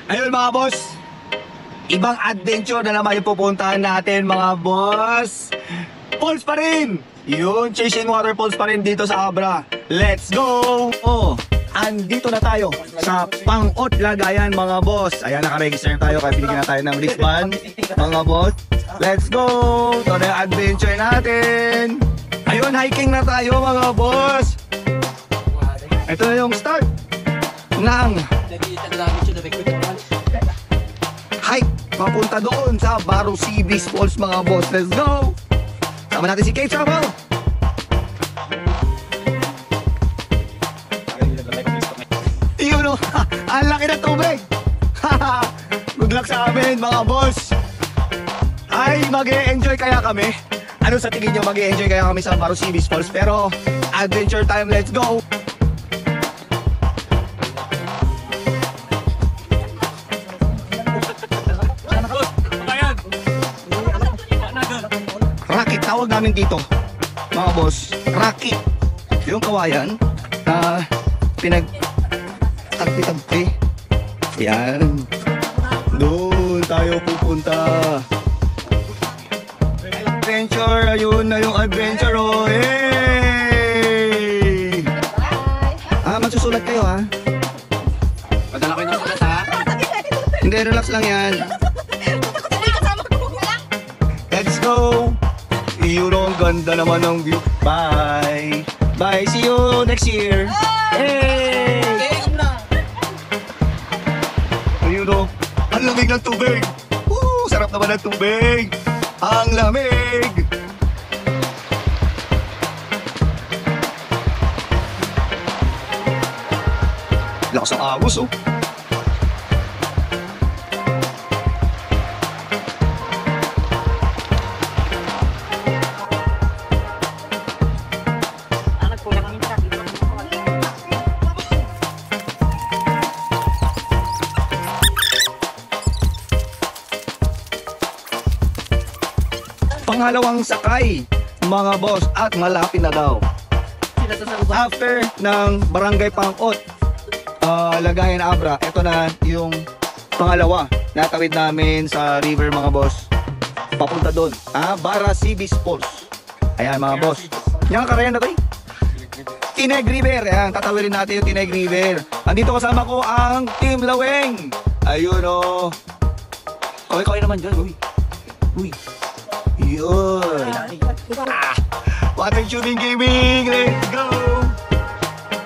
Ayun mga boss, ibang adventure na naman yung pupuntahan natin mga boss. Falls pa rin! Yun, chasing waterfalls pa rin dito sa Abra. Let's go! Oh, andito na tayo sa Pang-ot Lagayan mga boss. Ayan, nakaregister tayo kaya binigyan na tayo ng wristband mga boss. Let's go! Ito na yung adventure natin. Ayun, hiking na tayo mga boss. Ito na yung start ng hike papunta doon sa Barro Seabees Falls mga boss. Let's go! Sama natin si K-Travel. Yun o, ang laki na tubig. Good luck sa amin mga boss. Ay, mag-e-enjoy kaya kami? Ano sa tingin nyo, mag-e-enjoy kaya kami sa Barro Seabees Falls? Pero adventure time, let's go! Rakit tawag namin dito mga boss. Rakit yung kawayan na pinag-tagpi-tagpi. Yan, doon tayo pupunta. Adventure, ayun na yung adventure. Oh, hey! Magsusulat kayo ha. Padala kayo ng sulat ha. Hindi, relax lang yan. Let's go! Yun o, ang ganda naman ng view. Bye! Bye! See you next year! Hey! Ayun o, ang lamig ng tubig! Woo! Sarap naman ng tubig! Ang lamig! Lakas ang agos oh! Pangalawang sakay mga boss at malapit na daw. After ng Barangay Pang-ot Lagayan Abra, ito na yung pangalawa natawid namin sa river mga boss. Papunta doon, Barra Seabees Falls. Ayan mga boss. Yan karayan na tayo. Tineg River, ayan, tatawirin natin yung Tineg River. Andito kasama ko ang Team Laweng. Ayun o. Kaway-kaway naman dyan, uy. Uy. Yun. Water Tubing Gaming, let's go!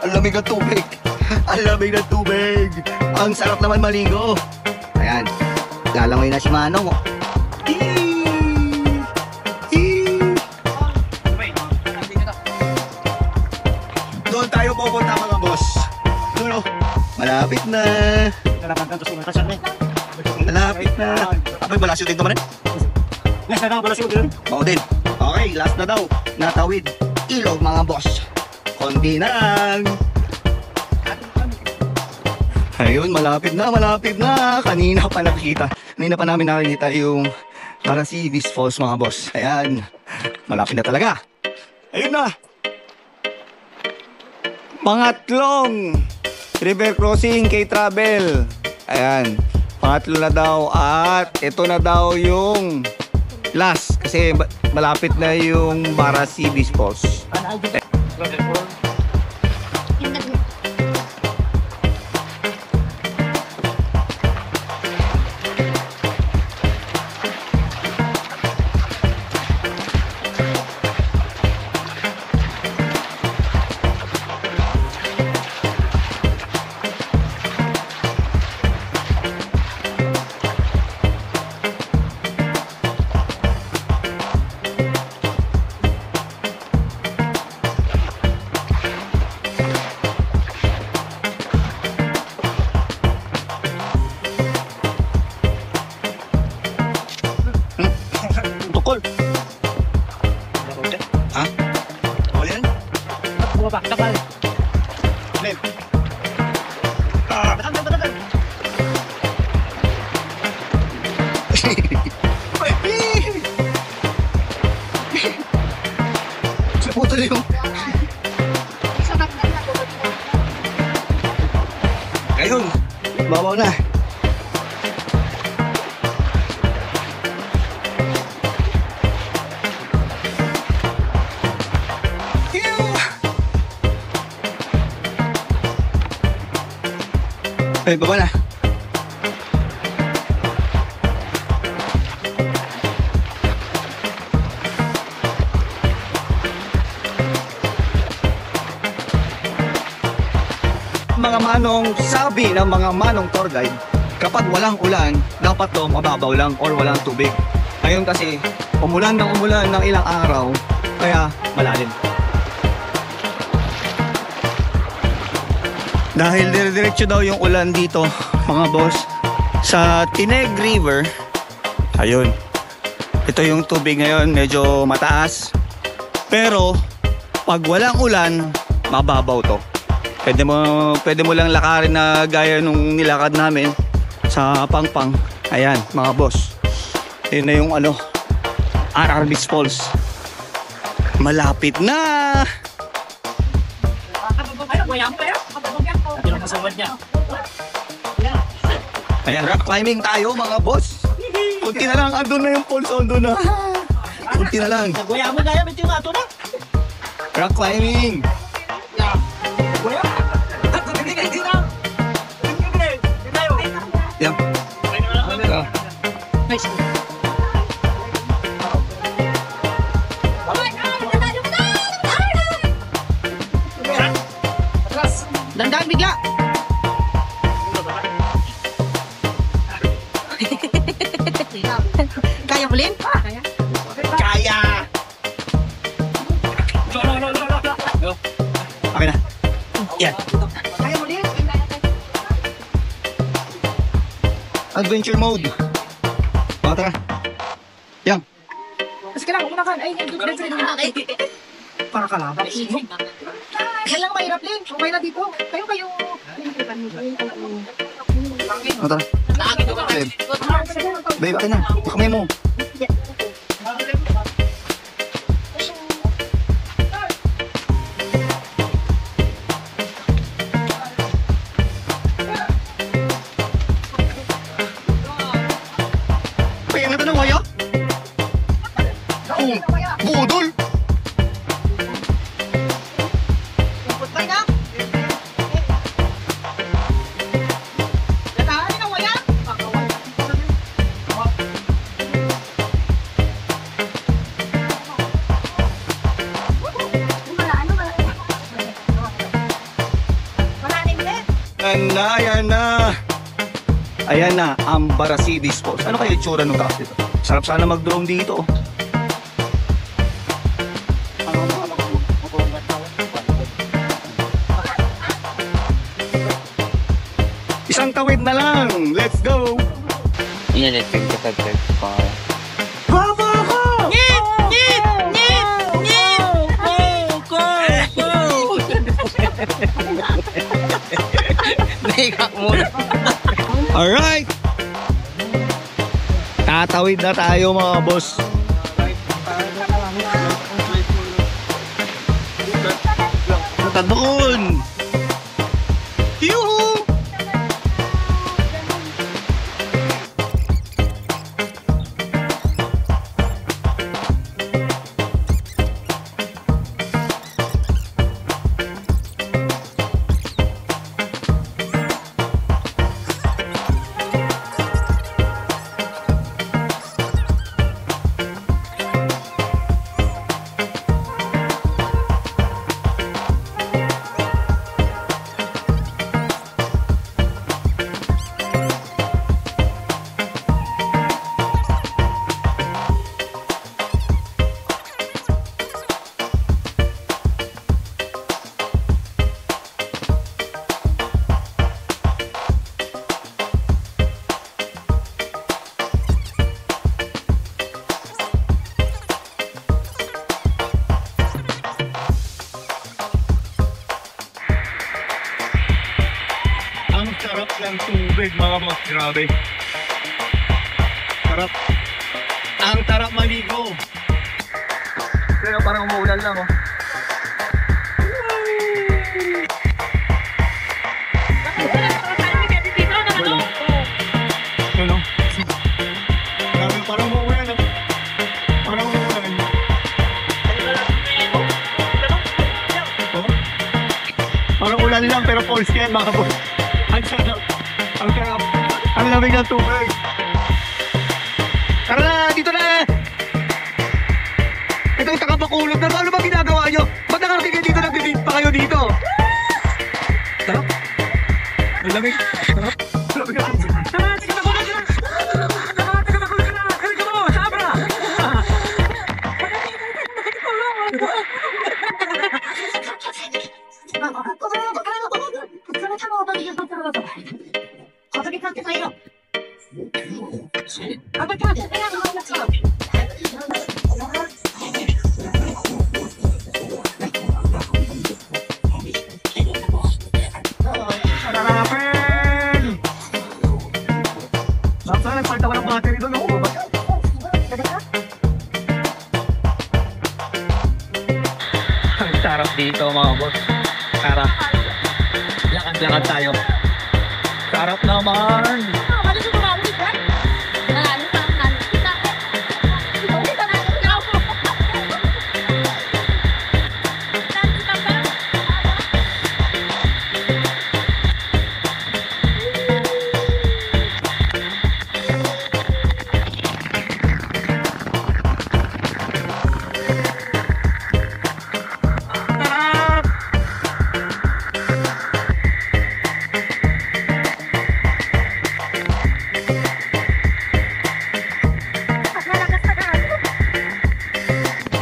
Ang lamig ng tubig. Ang lamig ng tubig. Ang sarap naman maligo. Ayan, lalangoy na si Manong. Oh. Doon tayo pupunta mga boss. Doon oh. Malapit na. Malapit na. Abay, balasyo din naman eh. Last na daw, balasyo din. Oo din. Okay, last na daw. Natawid. Ilog mga boss. Konti na lang. Ayun, malapit na, malapit na. Kanina pa nakita. Kanina pa namin nakikita yung Barra Seabees Falls mga boss. Ayan, malapit na talaga. Ayun na. Pangatlong river crossing K-Travel. Ayan, pangatlo na daw. At ito na daw yung last. Kasi malapit na yung Barra Seabees Falls. Tukol. Ha? Tukol yan? Bumabak, takal. Len. Batagal. Puto na yung... Ayun, babaw na. Ay, baba na. Mga manong, sabi ng mga manong tour guide, kapag walang ulan, dapat to mababaw lang or walang tubig. Ngayon kasi, umulan ng ilang araw, kaya malalim. Dahil dire-diretso daw yung ulan dito, mga boss, sa Tineg River. Ayun. Ito yung tubig ngayon, medyo mataas. Pero, pag walang ulan, mababaw to. Pwede mo lang lakarin na gaya nung nilakad namin sa Pangpang. Ayan, mga boss. Yun na yung RRB's Falls. Malapit na! Ayan, rock climbing tayo mga boss. Kunti na lang, andun na yung falls, andun na. Kunti na lang. Rock climbing. Yan. Dandan bigla. Kaya mo, Lin? Kaya. Kaya! Okay na. Yan. Kaya mo, Lin? Adventure mode. Baka tara. Yan. Mas kailangan unakan. Ay, para kalaban. Yan lang mahirap, Lin. Okay na dito. Kayo. Baka tara. Babe. Babe, akin na. Kamay mo. Kaya nga tanong kaya? Budol! Putay na. Latahan na wala. Ayan na. Ayan na, ang Barasides Falls. Ano kaya itsura nung taas dito? Sarap sana mag-drone dito. Isang tawid na lang. Let's go! Inelectric ka sa trip pa. Bravo ako! Naikak muna. Alright! Tatawid na tayo mga boss. Punta doon! Yuhu! Ang sarap ng tubig mga boss, grabe. Sarap. Ang sarap maligo. Pero parang umuulan lang oh. Ano? Grabe, parang umuulan oh. Parang umuulan. Oh? Parang ulan lang pero falls yan mga boss. Ang sarap. Ang sarap. Ang lamig ng tubig. Tara na, dito na! Ito yung takapakulog na. Ano ba ginagawa nyo? Ba't nakarating kayo dito? Nag-date pa kayo dito? Sarap. Ang lamig. Sarap. Lamig ng tubig. Tara, tika magulat ka na! Tara, tika magulat ka na! Halika mo, sa Abra! Sarapin! Bakit nagpalta ko ng battery doon? Ako ba? Ang sarap dito mga boss. Tara. Lakad-lakad tayo. Sarap naman.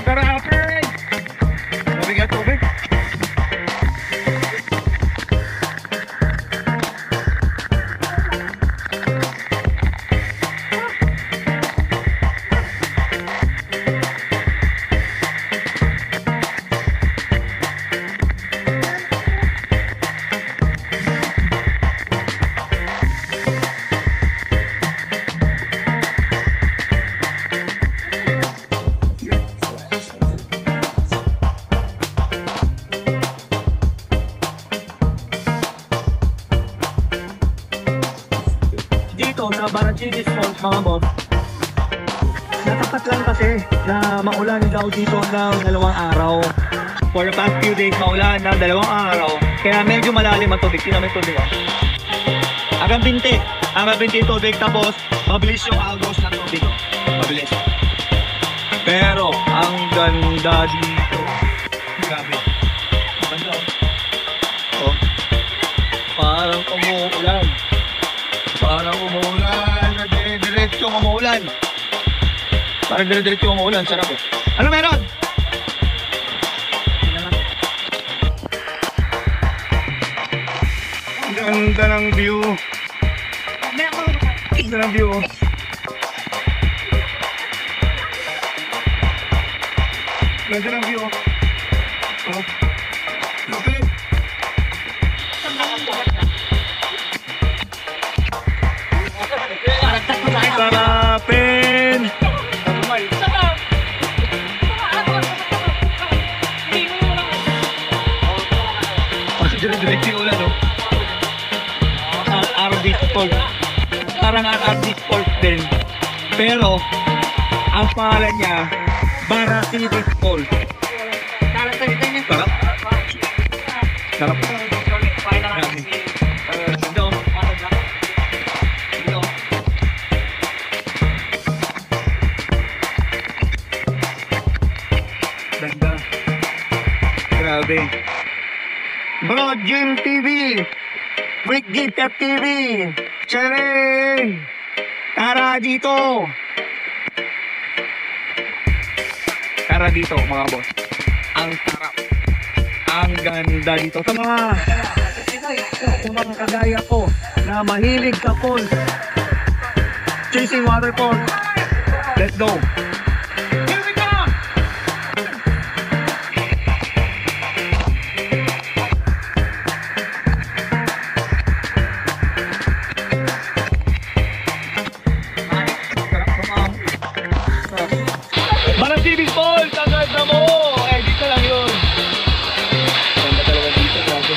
Sarapin! Tubig at tubig. Dito sa Barangay Falls mga boss, natapat lang kasi na maulan daw dito ng 2 araw. For the past few days, maulan ng 2 araw. Kaya medyo malalim ang tubig. Tingnan mo yung tubig. Hanggang binti. Hanggang binti yung tubig. Tapos, mabilis yung agos ng tubig. Mabilis. Pero, ang ganda dito. Grabe. Ganda. Oh. Parang umuulan. Parang umuulan. Dire-diretso umuulan. Parang dire-diretso umuulan. Sarap eh. Ano meron? Ang ganda ng view. Ang ganda ng view. Ganda ng view. Oh. Lupit. Sarapin! Kasi dire-diretso yung ulan, no? RD Sport. Parang RD Sport din. Pero, ang pangalan niya, Barangay Falls. Sarap. Sarap. Grabe. Ito. Ito. Ganda. Grabe. Bro, Jim TV. Quick Gift TV. Charing. Tara dito. Tara dito mga boss. Ang sarap. Ang ganda dito. Sa mga kagaya ko na mahilig sa falls. Chasing waterfall. Let's go. Here we go. Barangay Falls, ang ganda mo! Eh, dito lang yun. Ganda talaga dito, grabe.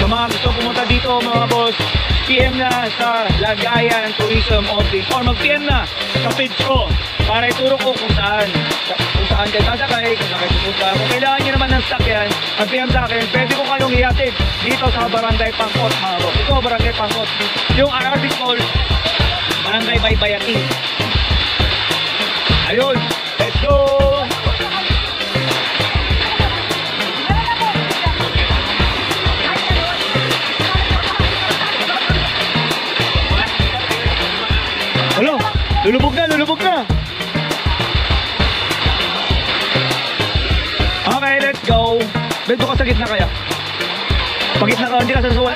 Sa mga gusto pumunta dito, mga boss, PM na sa Lagayan Tourism Office or mag-PM na sa page ko para ituro ko kung saan saan kayo sasakay, kung saan kayo pupunta. Kung kailangan nyo naman ng sakyan, ang PM sa akin, pwede ko kayong ihatid dito sa Barangay Pangkot, mga boss. Ito, Barangay Pangkot. Yung Arabic Mall, Barangay Baybayating. Ayun, let's go! Hello, lulubog na, lulubog na. Okay, let's go. Dito ka sa gitna kaya. Pag gitna ka, hindi ka sasuwa.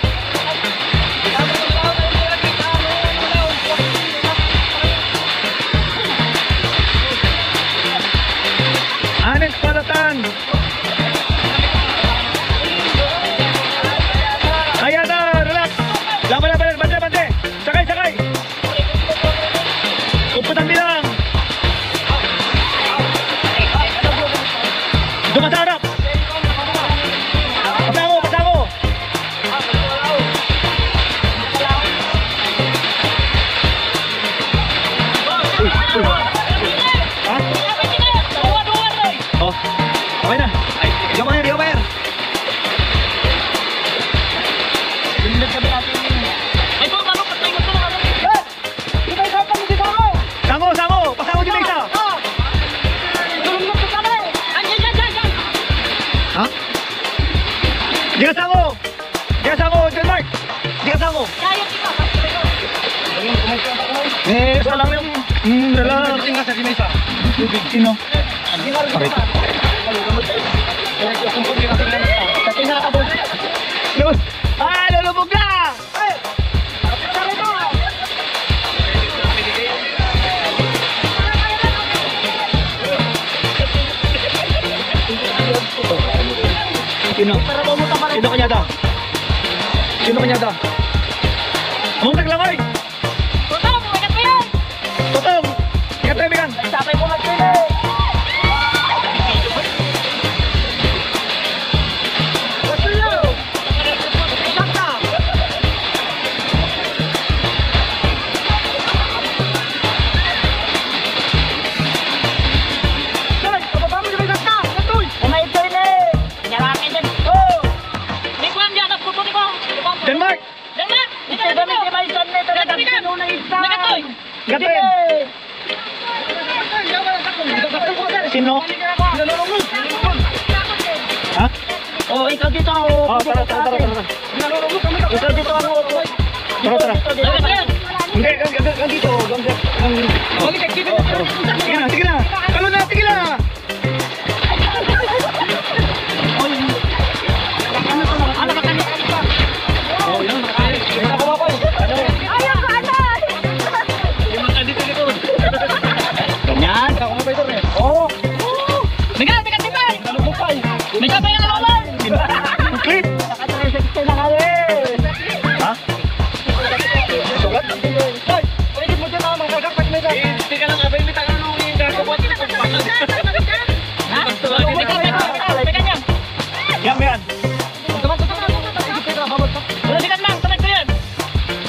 Anes Palatan. Kaya na, relax. Laban, bante, bante. Sakay, sakay. Umputang bilang. Dumasarap. Pasango, pasango. Ha? Oh, okay na. Di ka di ka bayar. Sango, sango. Pasango di Mesa. Ha? Di ka sango. Di ka sango, John Mark. Di ka sango. Eh, isa lang yung... relax. Tingnan sa Mesa. Sino? Bakit? Ah, lulubog na! Sino? Sino kanyata? Sino kanyata? Among taglamay! Totong! Ikat tayo, Mikan! Sabay mo mag-sino! Denmark! Gatin! Sino? Ha? Oh, ikaw dito ako. Oh, tara. Ikaw dito ako. Tara. Hindi, gang dito. Sige na. Kalo na, sige na. Oh, yun. Ganyan. Oh. Bigat, tipay. Bigat pa yung alawan. Clip. Ha? Sugat? Pwede mo dyan ako magkagapag na dyan. Hindi ka lang abay, may tanong yung gagawin. Ha? Bigat yan. Yan. Bigat lang, tamad ko yan.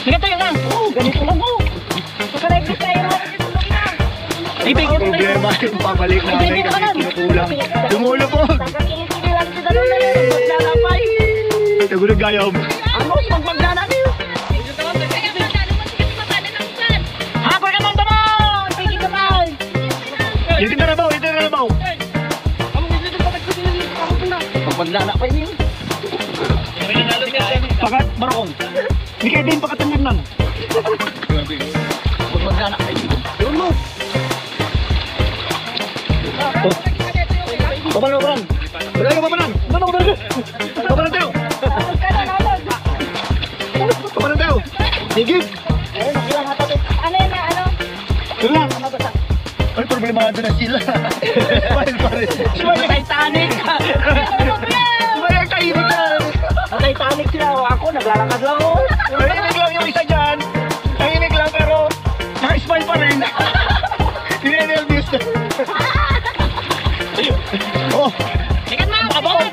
Bigat tayo lang. Ganito lang mo. Pagka-like tayo lang. Ibigyan mo tayo. Problema yung pabalik namin kasi kinukulang. Lumulubog. Nagulag gayam. Ano? Magmagdala niyo. Ha? Kuya ka nang damay. Pigil ka ba? Ito na rabaw. Magmagdala pa yun. Pakat barakong. Hindi kayo din pakatangin nan. Magmagdala pa yun. Yun mo. Papalan. Papalan tayo. Sige. Ano yan na ano? Yun lang. Ay, problemado na sila. Smile. Titanic. Smile ang kainit na. Titanic sila. Ako naglalakad lang ako. Nahinig lang yung isa dyan. Nahinig lang pero naka-smile pa rin. Hindi na nervous na. Oh. Ikan mo! Abot!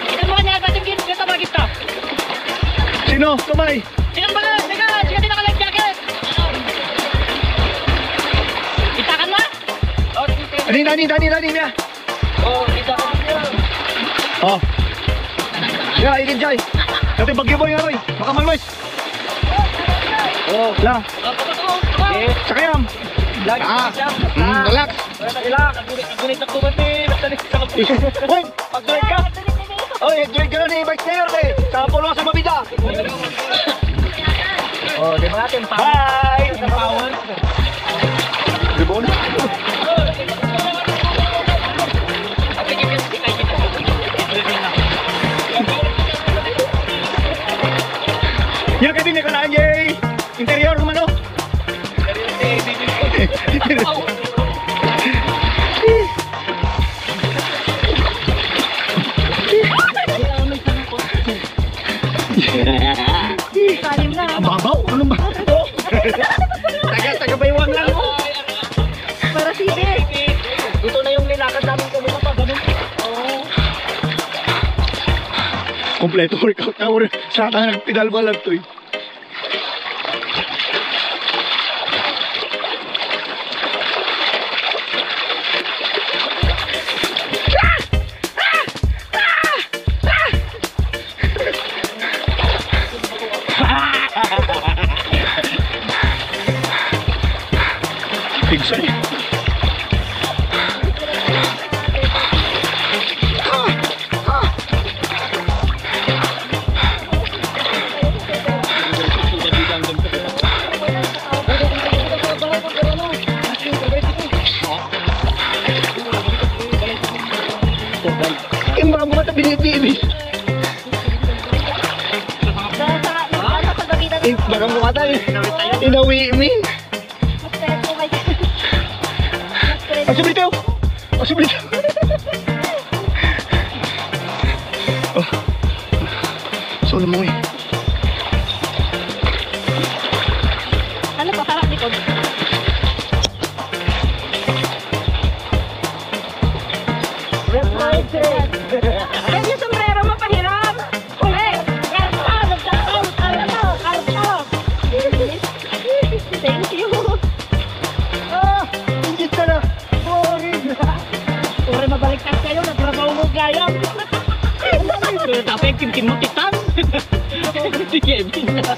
Ikan mo kanya dating kita magita. Sino? Kamay. Sino ba? Teka, sige din naka-life jacket. Dani niya. Oh, kita ko niya. Oh. Ya, igin Jay. Dati bagyo boy nga Roy. Baka malwes. Oh, Lang. okay. Sakayam. Lagi Relax. relax. Gunit ako ba ni Balik sa Hoy, pag-drive ka. oy, enjoy ka na ni bike player eh. Sa pulo sa mabida. Oh, di ba natin pa? Bye. Power. Ribon. Ya ka din ka Jay. Interior kumano? Salim na. Babaw, ano ba? Taga baywang lang mo. Para sibit. Ito na yung nilakad namin kanina pa. Ganun. Oh. Kompleto workout na rin. Sa akin nagpedal ba lang to eh. Pigsan eh. Baka mo ito binibibis. Baka mo ito inawi min. Asublito! Asublito! Oh. Solo mo eh. Ano pa, harap likod? Ay, yung sombrero mo pahiram! Uli! Karto! Karto! Thank you! Hindi ka na. Uri, mabaliktad kayo, natrabaho mo gayam! Tapi kim mo titan. Di Kevin na.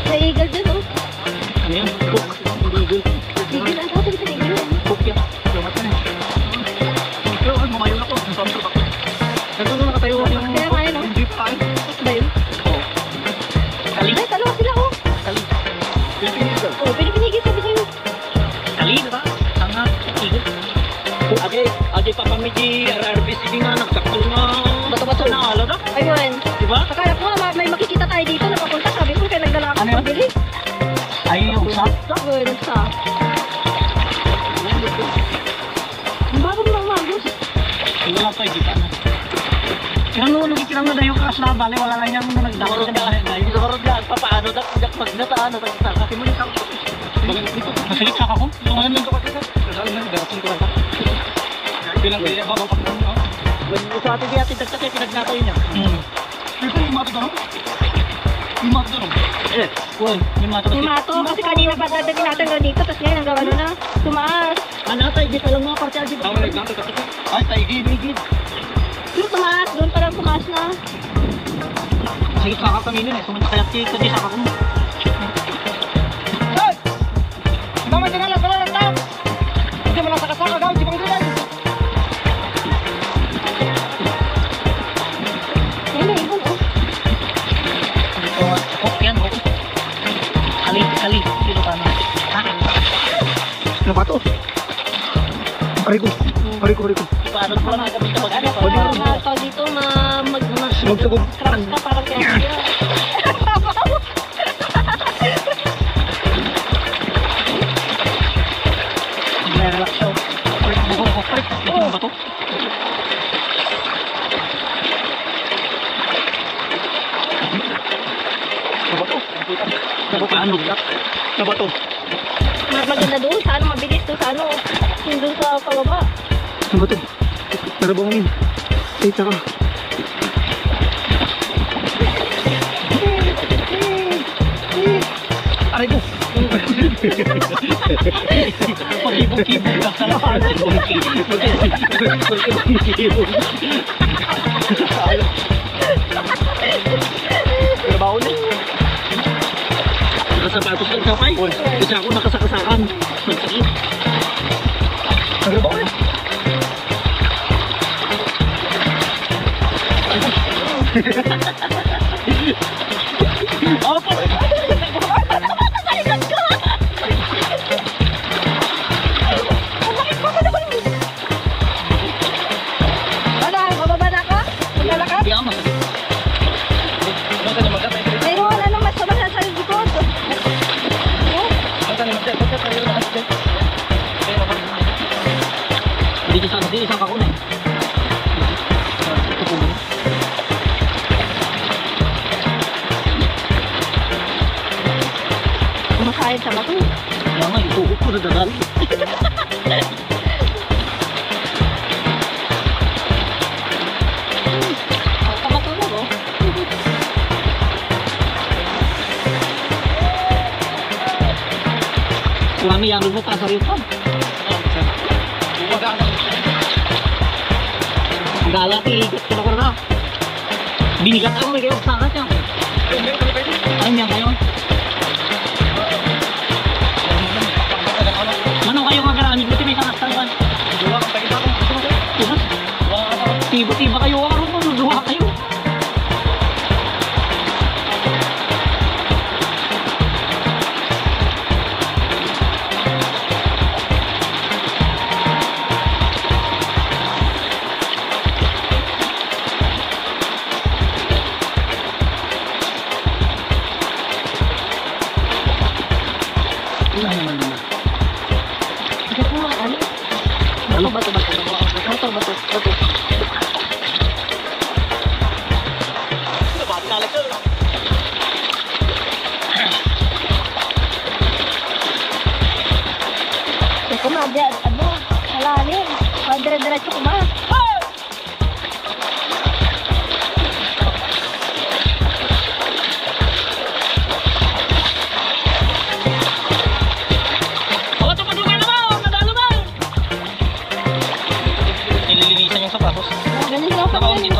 Naigal dyan, oh! Ano yan? Cook. Eagle. Igil ang tawag sa igil. Cook yan. Lumat ka na. Pero mamayo na ko. Nasasok ako. Nandun nakatayo yung Kaya kaya, no? jeep tayo. Ba yun? Oo. Kali. Ay, dalawa sila, oh! Kali. Philippines girl. Oh, pinipinigil sabi sa'yo. Kali, diba? Tanga. Eagle. Ade pa kami di RRBC nga nagsakto nga. Bato-bato na alo na. Ayun. Diba? Akala ko nga, may makikita tayo dito na papunta. Sabi ko, kaya nagdala ako Ano yun? pabili. Ay, yung sa. Ayun, sa. Ang bago mo lang, Marcos. Wala pa, hindi pa na. Kinanunod ikinang na yung crash na bale, wala lang yung nagdakot sa dahil na. Hindi sa dyan, papaano, pag nataan, kasi mo yung kakot. Nasilik sa ako? Yung mga nang kapatid na. Kasali na, darating ko lang. Bilang kaya, babang pagkakas na. Sa atin kaya tinagsak kaya pinagnatay niya. Ito yung mato doon? Yung mato doon? Eh, yung mato Yung mato, kasi kanina pa dadating natin na dito, tapos ngayon hanggang ano na, tumaas. ano, tayo, di pa lang mga parte aldi. Ay, tayo, gid. Yung tumaas, doon pa lang tumaas na. Sige, kakapaminin eh. Sumunta kaya kaya sa ako. Hey! Mama, di nga lang, wala lang tao. Hindi mo lang sakasaka, gawin, di bang gulay. Ayun na, ibon, oh. Dito nga, yan, Kali, dito ka na. Ha? Ano ba to? Ariko. Paano ko lang nakakabit na mag-ano? Tao dito, Magsugod. crash ka, parang kaya. Relax siya. Freak. Ito ba to? Ano ba to? Mas maganda doon, sa ano, mabilis doon, sa ano, yung doon sa pababa. Ano ba to? Narabangin. Ay, taka. aray ko. Pag-ibog-ibog ka sa lahat. Pag-ibog-ibog. Trabaho na. Nakasapatos ka sa pay. Kasi ako nakasakasakan. Nagsakit. Trabaho na. Opo. Ano, bababa na ka? Maglalakad? Hindi ako masakit. Basta naman ka tayo. Mayroon anong mas masaya sa likod? Basta naman tayo. Basta tayo na kasi. Dito sana, dito isang kakuna eh. Ito po muna. Kumakayad sa bato. Kaya nga, ituhot ko na dadali. Sa bato mo, no? Kurami yan, mo pa sa rin pa. Galati, kaya ko na. Binigat ako, may kayo sa akin yan. Ayun yan kayo. Ano kayo magaramit? Buti may kakastan ba? Tiba-tiba kayo, duha kayo. Wala naman naman. Bakit mo, ano? Bato. Kumadya, ano? Malalim. Dire-diretso ko ba? Nililinisan yung sapatos. Ganyan lang ako. Nakaon dito.